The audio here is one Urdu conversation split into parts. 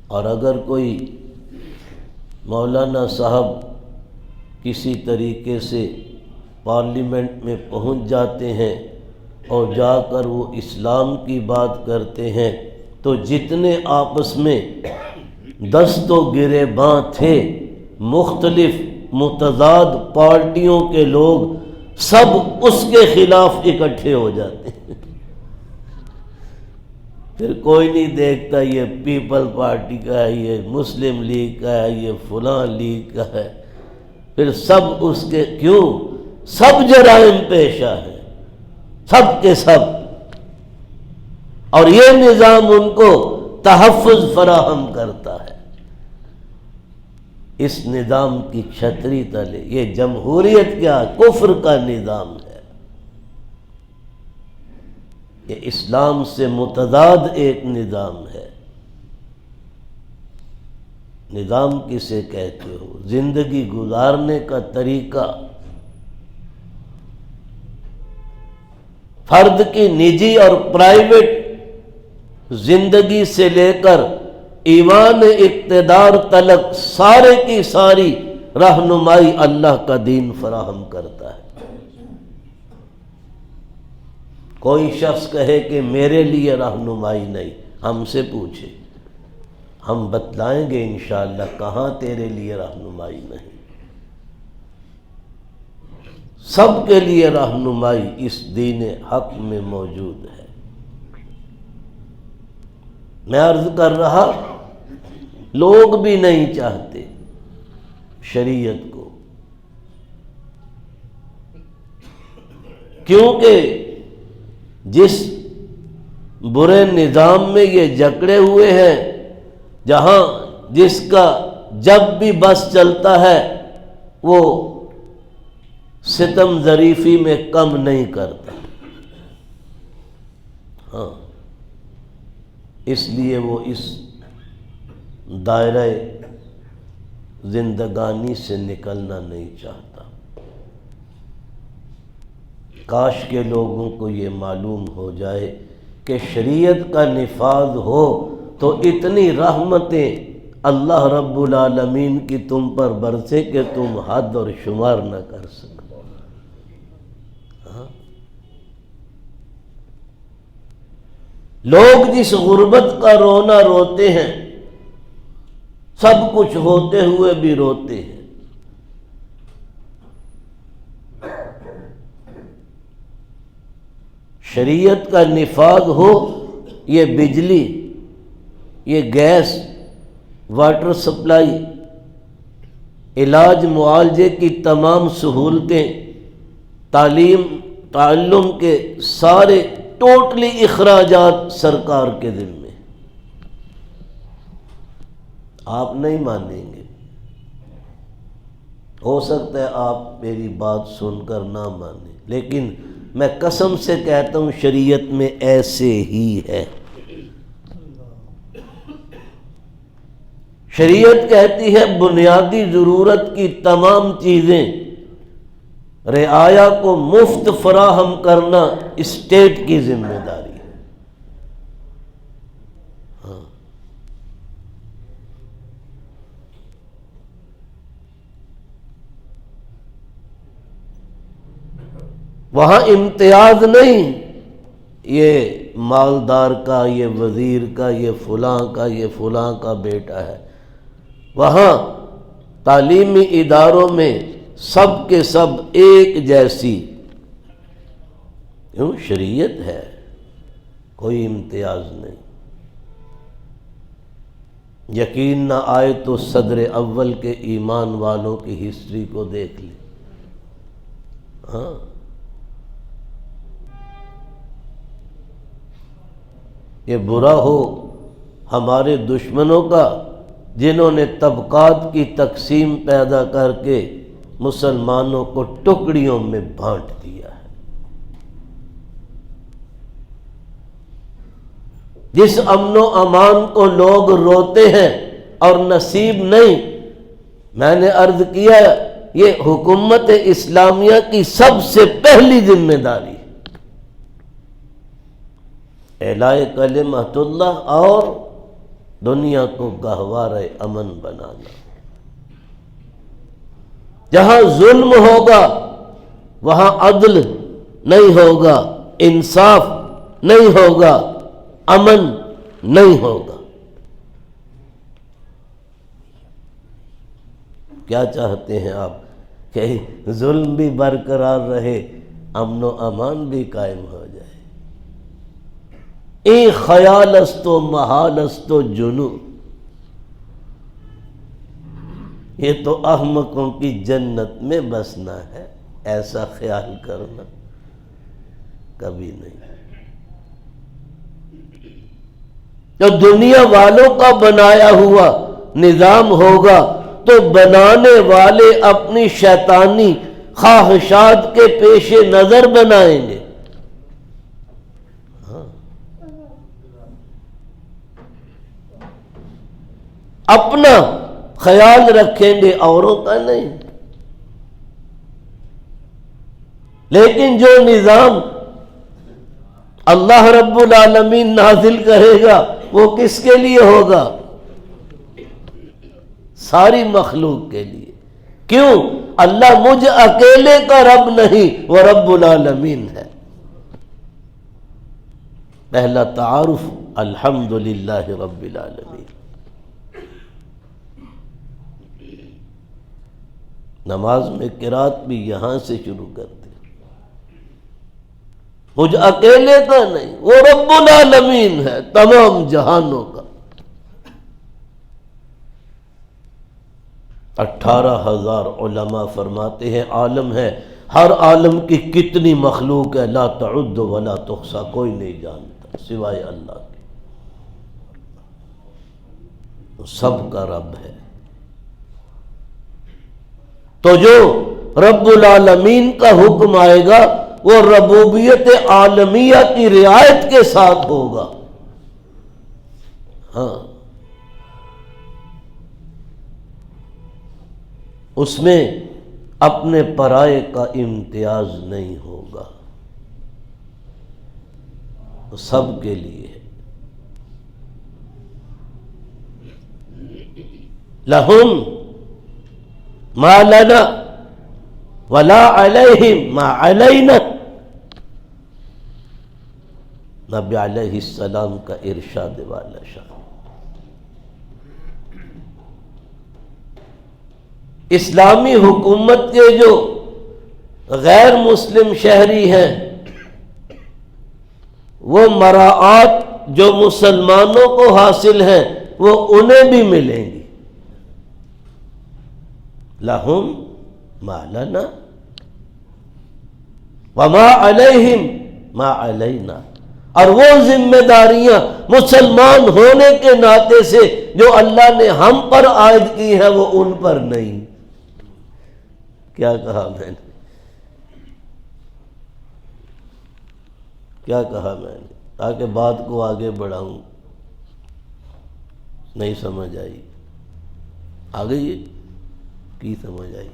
اور اگر کوئی مولانا صاحب کسی طریقے سے پارلیمنٹ میں پہنچ جاتے ہیں اور جا کر وہ اسلام کی بات کرتے ہیں تو جتنے آپس میں دست و گریباں تھے مختلف متضاد پارٹیوں کے لوگ سب اس کے خلاف اکٹھے ہو جاتے ہیں۔ پھر کوئی نہیں دیکھتا یہ پیپل پارٹی کا ہے، یہ مسلم لیگ کا ہے، یہ فلاں لیگ کا ہے، پھر سب اس کے کیوں سب جرائم پیشہ ہیں، سب کے سب، اور یہ نظام ان کو تحفظ فراہم کرتا ہے۔ اس نظام کی چھتری تلے یہ جمہوریت کیا کفر کا نظام ہے، یہ اسلام سے متضاد ایک نظام ہے۔ نظام کسے کہتے ہو؟ زندگی گزارنے کا طریقہ، فرد کی نجی اور پرائیویٹ زندگی سے لے کر ایوان اقتدار تلک سارے کی ساری رہنمائی اللہ کا دین فراہم کرتا ہے۔ کوئی شخص کہے کہ میرے لیے رہنمائی نہیں، ہم سے پوچھے، ہم بتلائیں گے انشاءاللہ کہاں تیرے لیے رہنمائی نہیں۔ سب کے لیے رہنمائی اس دین حق میں موجود ہے۔ میں عرض کر رہا لوگ بھی نہیں چاہتے شریعت کو، کیونکہ جس برے نظام میں یہ جکڑے ہوئے ہیں، جہاں جس کا جب بھی بس چلتا ہے وہ ستم ظریفی میں کم نہیں کرتا، ہاں، اس لیے وہ اس دائرہ زندگانی سے نکلنا نہیں چاہتا۔ کاش کے لوگوں کو یہ معلوم ہو جائے کہ شریعت کا نفاذ ہو تو اتنی رحمتیں اللہ رب العالمین کی تم پر برسے کہ تم حد اور شمار نہ کر سکو۔ لوگ جس غربت کا رونا روتے ہیں، سب کچھ ہوتے ہوئے بھی روتے ہیں۔ شریعت کا نفاذ ہو، یہ بجلی، یہ گیس، واٹر سپلائی، علاج معالجے کی تمام سہولتیں، تعلم کے سارے ٹوٹلی اخراجات سرکار کے ذمے۔ آپ نہیں مانیں گے، ہو سکتا ہے آپ میری بات سن کر نہ مانیں، لیکن میں قسم سے کہتا ہوں شریعت میں ایسے ہی ہے۔ شریعت کہتی ہے بنیادی ضرورت کی تمام چیزیں رعایا کو مفت فراہم کرنا اسٹیٹ کی ذمہ داری ہے۔ ہاں، وہاں امتیاز نہیں، یہ مالدار کا، یہ وزیر کا، یہ فلاں کا، یہ فلاں کا بیٹا ہے۔ وہاں تعلیمی اداروں میں سب کے سب ایک جیسی، کیوں؟ شریعت ہے، کوئی امتیاز نہیں۔ یقین نہ آئے تو صدر اول کے ایمان والوں کی ہسٹری کو دیکھ لیں۔ ہاں، یہ برا ہو ہمارے دشمنوں کا جنہوں نے طبقات کی تقسیم پیدا کر کے مسلمانوں کو ٹکڑیوں میں بانٹ دیا ہے۔ جس امن و امان کو لوگ روتے ہیں اور نصیب نہیں، میں نے عرض کیا یہ حکومت اسلامیہ کی سب سے پہلی ذمہ داری ہے، اعلاء کلمۃ اللہ اور دنیا کو گہوارہ امن بنانا۔ جہاں ظلم ہوگا وہاں عدل نہیں ہوگا، انصاف نہیں ہوگا، امن نہیں ہوگا۔ کیا چاہتے ہیں آپ کہ ظلم بھی برقرار رہے، امن و امان بھی قائم ہو جائے؟ این خیال است و محال است و جنو، یہ تو احمقوں کی جنت میں بسنا ہے، ایسا خیال کرنا کبھی نہیں۔ جو دنیا والوں کا بنایا ہوا نظام ہوگا تو بنانے والے اپنی شیطانی خواہشات کے پیش نظر بنائیں گے۔ اپنا خیال رکھیں گے، اوروں کا نہیں۔ لیکن جو نظام اللہ رب العالمین نازل کرے گا وہ کس کے لیے ہوگا؟ ساری مخلوق کے لیے۔ کیوں؟ اللہ مجھ اکیلے کا رب نہیں، وہ رب العالمین ہے۔ پہلا تعارف الحمدللہ رب العالمین۔ نماز میں قرات بھی یہاں سے شروع کرتے، مجھ اکیلے کا نہیں، وہ رب العالمین ہے، تمام جہانوں کا۔ 18,000 علماء فرماتے ہیں عالم ہے، ہر عالم کی کتنی مخلوق ہے، لا تعد ولا تحصى، کوئی نہیں جانتا سوائے اللہ کے، سب کا رب ہے۔ تو جو رب العالمین کا حکم آئے گا وہ ربوبیت عالمیہ کی رعایت کے ساتھ ہوگا۔ ہاں، اس میں اپنے پرائے کا امتیاز نہیں ہوگا، سب کے لیے۔ لہم ما لنا ولا علیہم ما علینا، نبی علیہ السلام کا ارشاد والا شان۔ اسلامی حکومت کے جو غیر مسلم شہری ہیں وہ مراعات جو مسلمانوں کو حاصل ہیں وہ انہیں بھی ملیں گی۔ لہم ما لنا وما علیہم ما علینا، اور وہ ذمہ داریاں مسلمان ہونے کے ناطے سے جو اللہ نے ہم پر عائد کی ہیں وہ ان پر نہیں۔ کیا کہا میں نے؟ کیا کہا میں نے؟ تاکہ بات کو آگے بڑھاؤں۔ نہیں سمجھ آئی؟ آ گئی کی سمجھ آئی؟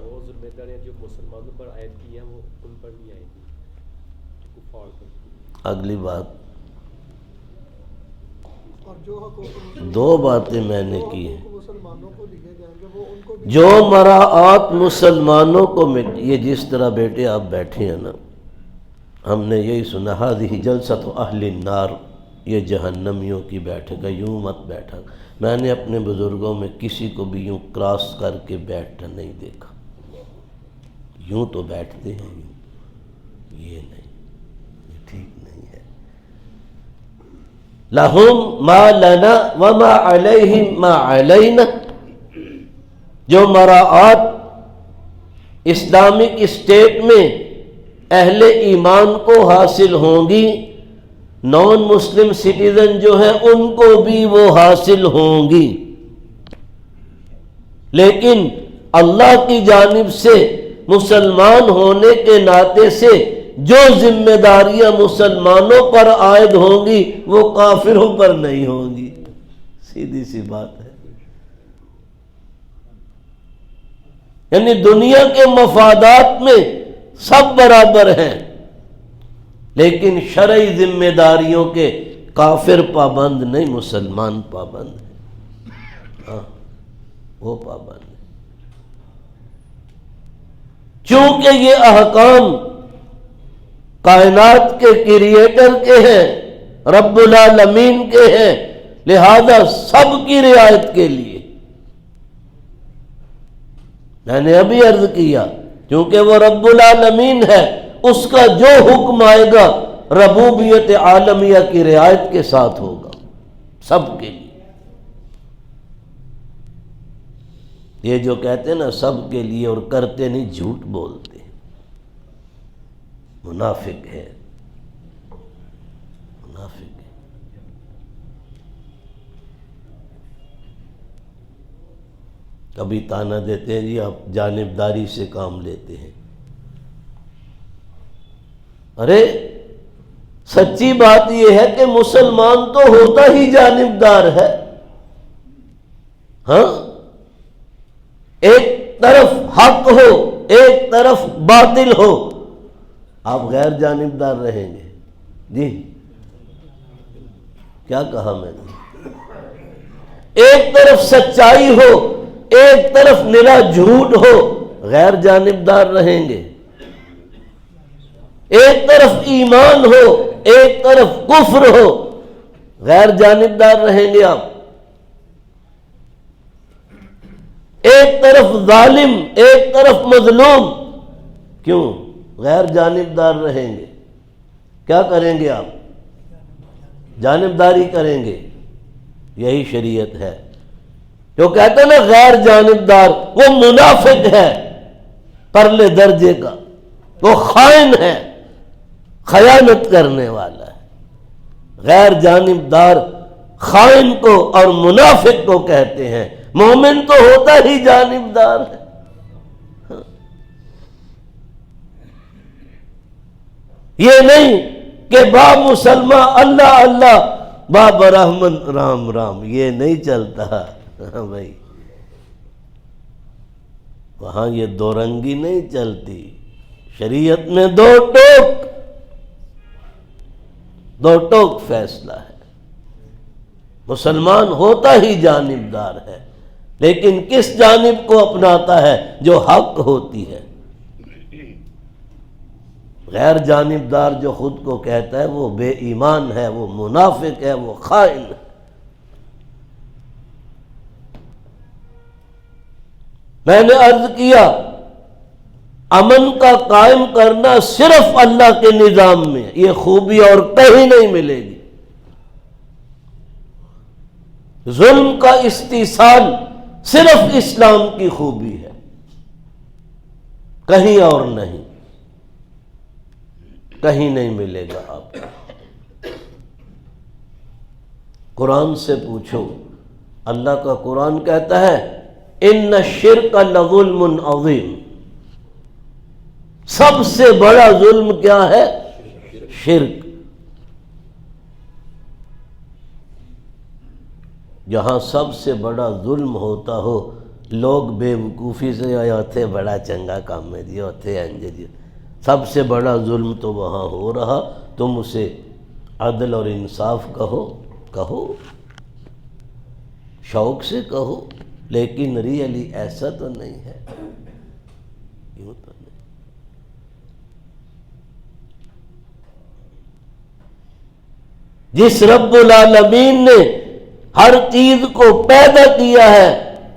وہ ذمہ داریاں جو مسلمانوں پر عائد کی ہیں وہ ان پر نہیں آئے گی، کفار پر۔ اگلی بات، دو باتیں میں نے کی ہیں۔ جو مراعات مسلمانوں کو یہ جس طرح بیٹے آپ بیٹھے ہیں نا، ہم نے یہی سنا ہذہ جلسۃ اہل النار، یہ جہنمیوں کی بیٹھک ہے، یوں مت بیٹھا۔ میں نے اپنے بزرگوں میں کسی کو بھی یوں کراس کر کے بیٹھنا نہیں دیکھا، یوں تو بیٹھتے ہیں، یوں، یہ نہیں، یہ ٹھیک نہیں ہے۔ لہم ما لنا وما علیہم ما علینا، جو مراعات اسلامک اسٹیٹ میں اہل ایمان کو حاصل ہوں گی، نان مسلم سٹیزن جو ہیں ان کو بھی وہ حاصل ہوں گی، لیکن اللہ کی جانب سے مسلمان ہونے کے ناطے سے جو ذمہ داریاں مسلمانوں پر عائد ہوں گی وہ کافروں پر نہیں ہوں گی۔ سیدھی سی بات ہے۔ یعنی دنیا کے مفادات میں سب برابر ہیں، لیکن شرعی ذمہ داریوں کے کافر پابند نہیں، مسلمان پابند ہے، ہاں وہ پابند ہے، چونکہ یہ احکام کائنات کے کریٹر کے ہیں، رب العالمین کے ہیں، لہذا سب کی رعایت کے لیے۔ میں نے ابھی عرض کیا کیونکہ وہ رب العالمین ہے، اس کا جو حکم آئے گا ربوبیت عالمیہ کی رعایت کے ساتھ ہوگا سب کے لیے۔ یہ جو کہتے ہیں نا سب کے لیے اور کرتے نہیں، جھوٹ بولتے، منافق ہے، منافق ہے۔ کبھی تانا دیتے ہیں جی آپ جانبداری سے کام لیتے ہیں۔ ارے سچی بات یہ ہے کہ مسلمان تو ہوتا ہی جانبدار ہے، ہاں، ایک طرف حق ہو ایک طرف باطل ہو، آپ غیر جانبدار رہیں گے؟ جی کیا کہا میں نے؟ ایک طرف سچائی ہو ایک طرف نرا جھوٹ ہو، غیر جانبدار رہیں گے؟ ایک طرف ایمان ہو ایک طرف کفر ہو، غیر جانبدار رہیں گے آپ؟ ایک طرف ظالم ایک طرف مظلوم، کیوں غیر جانبدار رہیں گے؟ کیا کریں گے آپ؟ جانبداری کریں گے۔ یہی شریعت ہے۔ جو کہتے ہیں نا غیر جانبدار، وہ منافق ہے پرلے درجے کا، وہ خائن ہے، خیانت کرنے والا ہے۔ غیر جانبدار خائن کو اور منافق کو کہتے ہیں، مومن تو ہوتا ہی جانبدار ہے۔ یہ نہیں کہ با مسلمہ اللہ اللہ با برہمن رام رام، یہ نہیں چلتا ہاں بھائی، وہاں یہ دو رنگی نہیں چلتی۔ شریعت میں دو ٹوک فیصلہ ہے۔ مسلمان ہوتا ہی جانبدار ہے، لیکن کس جانب کو اپناتا ہے؟ جو حق ہوتی ہے۔ غیر جانبدار جو خود کو کہتا ہے وہ بے ایمان ہے، وہ منافق ہے، وہ خائن ہے۔ میں نے عرض کیا امن کا قائم کرنا صرف اللہ کے نظام میں، یہ خوبی اور کہیں نہیں ملے گی۔ ظلم کا استحصال صرف اسلام کی خوبی ہے، کہیں اور نہیں، کہیں نہیں ملے گا آپ کو۔ قرآن سے پوچھو، اللہ کا قرآن کہتا ہے ان الشرک لظلم عظیم، سب سے بڑا ظلم کیا ہے؟ شرک۔ جہاں سب سے بڑا ظلم ہوتا ہو، لوگ بے وقوفی سے آتے بڑا چنگا کام میں دیا ہوتے انجے دیا، سب سے بڑا ظلم تو وہاں ہو رہا، تم اسے عدل اور انصاف کہو، شوق سے کہو، لیکن ریئلی ایسا تو نہیں ہے، یوں تو نہیں۔ جس رب العالمین نے ہر چیز کو پیدا کیا ہے،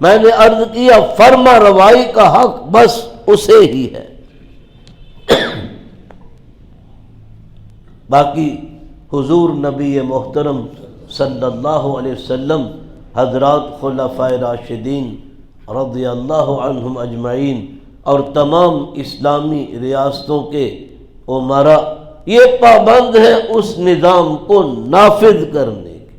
میں نے عرض کیا فرما روائی کا حق بس اسے ہی ہے، باقی حضور نبی محترم صلی اللہ علیہ وسلم، حضرات خلفائے راشدین رضی اللہ عنہم اجمعین اور تمام اسلامی ریاستوں کے امراء یہ پابند ہیں اس نظام کو نافذ کرنے کے۔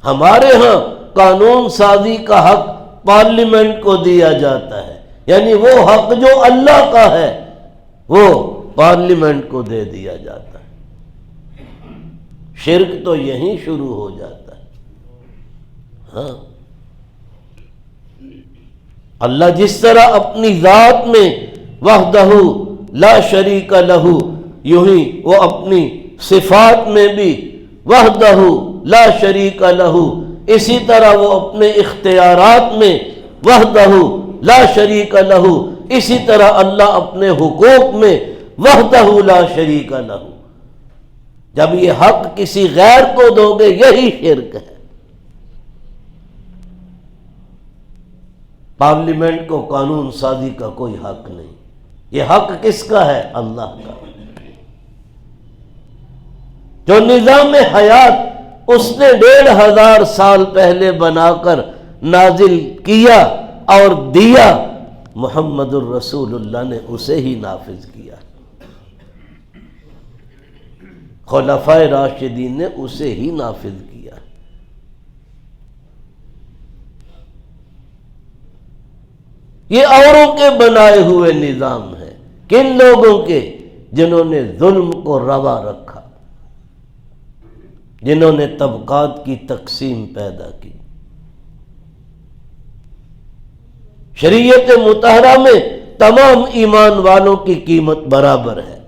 ہمارے ہاں قانون سازی کا حق پارلیمنٹ کو دیا جاتا ہے، یعنی وہ حق جو اللہ کا ہے وہ پارلیمنٹ کو دے دیا جاتا ہے۔ شرک تو یہیں شروع ہو جاتا ہے۔ ہاں، اللہ جس طرح اپنی ذات میں وحدہ لا شریک لہ یوں ہی وہ اپنی صفات میں بھی وحدہ لا شریک لہ، اسی طرح وہ اپنے اختیارات میں وحدہ لا شریک لہ، اسی طرح اللہ اپنے حقوق میں وحدہ لا شریک لہ۔ جب یہ حق کسی غیر کو دو گے یہی شرک ہے۔ پارلیمنٹ کو قانون سازی کا کوئی حق نہیں، یہ حق کس کا ہے؟ اللہ کا۔ جو نظام حیات اس نے 1500 سال پہلے بنا کر نازل کیا اور دیا، محمد الرسول اللہ نے اسے ہی نافذ کیا، خلفائے راشدین نے اسے ہی نافذ کیا۔ یہ اوروں کے بنائے ہوئے نظام ہے۔ کن لوگوں کے؟ جنہوں نے ظلم کو روا رکھا، جنہوں نے طبقات کی تقسیم پیدا کی۔ شریعت مطہرہ میں تمام ایمان والوں کی قیمت برابر ہے،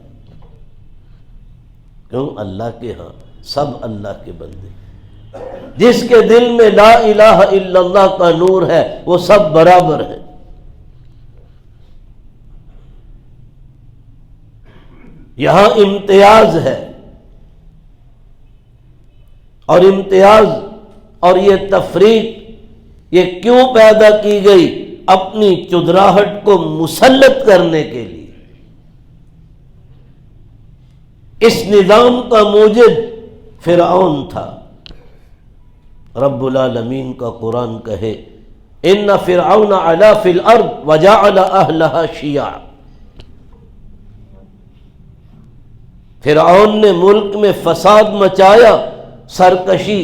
کیوں؟ اللہ کے ہاں سب اللہ کے بندے، جس کے دل میں لا الہ الا اللہ کا نور ہے وہ سب برابر ہے۔ یہاں امتیاز ہے، اور امتیاز اور یہ تفریق یہ کیوں پیدا کی گئی؟ اپنی چدراہٹ کو مسلط کرنے کے لیے۔ اس نظام کا موجد فرعون تھا۔ رب العالمین کا قرآن کہے ان فرعون علا فی الارض وجعل اہلہا شیعا، فرعون نے ملک میں فساد مچایا، سرکشی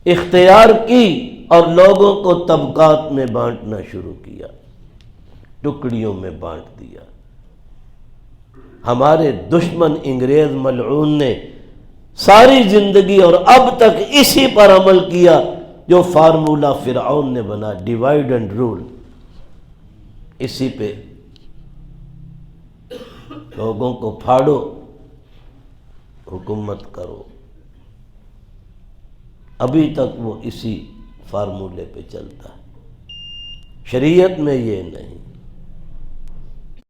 اختیار کی اور لوگوں کو طبقات میں بانٹنا شروع کیا، ٹکڑیوں میں بانٹ دیا۔ ہمارے دشمن انگریز ملعون نے ساری زندگی اور اب تک اسی پر عمل کیا جو فارمولہ فرعون نے بنا، ڈیوائیڈ اینڈ رول، اسی پہ لوگوں کو پھاڑو، حکومت کرو۔ ابھی تک وہ اسی فارمولے پہ چلتا ہے۔ شریعت میں یہ نہیں۔